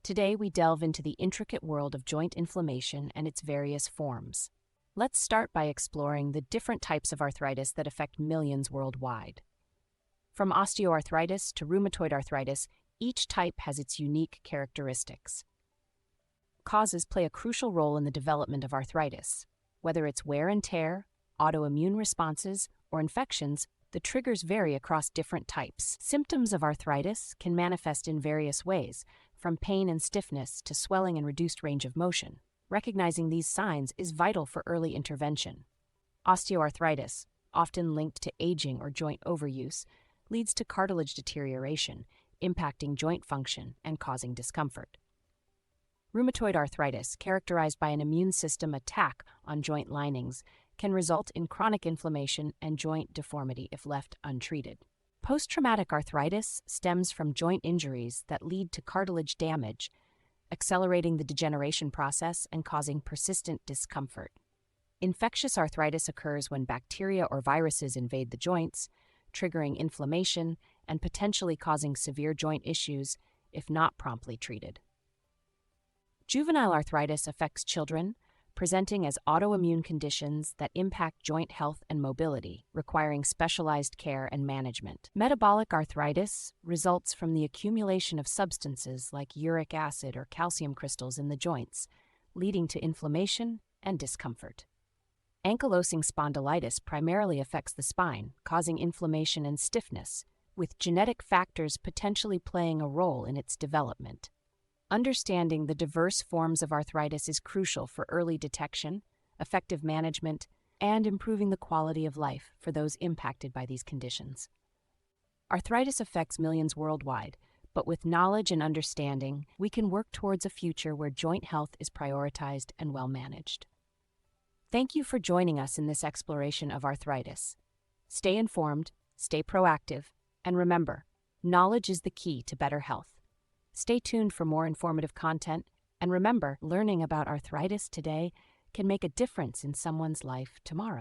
Today, we delve into the intricate world of joint inflammation and its various forms. Let's start by exploring the different types of arthritis that affect millions worldwide. From osteoarthritis to rheumatoid arthritis, each type has its unique characteristics. Causes play a crucial role in the development of arthritis. Whether it's wear and tear, autoimmune responses, or infections, the triggers vary across different types. Symptoms of arthritis can manifest in various ways, from pain and stiffness to swelling and reduced range of motion. Recognizing these signs is vital for early intervention. Osteoarthritis, often linked to aging or joint overuse, leads to cartilage deterioration, impacting joint function and causing discomfort. Rheumatoid arthritis, characterized by an immune system attack on joint linings, can result in chronic inflammation and joint deformity if left untreated. Post-traumatic arthritis stems from joint injuries that lead to cartilage damage, accelerating the degeneration process and causing persistent discomfort. Infectious arthritis occurs when bacteria or viruses invade the joints, triggering inflammation and potentially causing severe joint issues if not promptly treated. Juvenile arthritis affects children, presenting as autoimmune conditions that impact joint health and mobility, requiring specialized care and management. Metabolic arthritis results from the accumulation of substances like uric acid or calcium crystals in the joints, leading to inflammation and discomfort. Ankylosing spondylitis primarily affects the spine, causing inflammation and stiffness, with genetic factors potentially playing a role in its development. Understanding the diverse forms of arthritis is crucial for early detection, effective management, and improving the quality of life for those impacted by these conditions. Arthritis affects millions worldwide, but with knowledge and understanding, we can work towards a future where joint health is prioritized and well managed. Thank you for joining us in this exploration of arthritis. Stay informed, stay proactive, and remember, knowledge is the key to better health. Stay tuned for more informative content, and remember, learning about arthritis today can make a difference in someone's life tomorrow.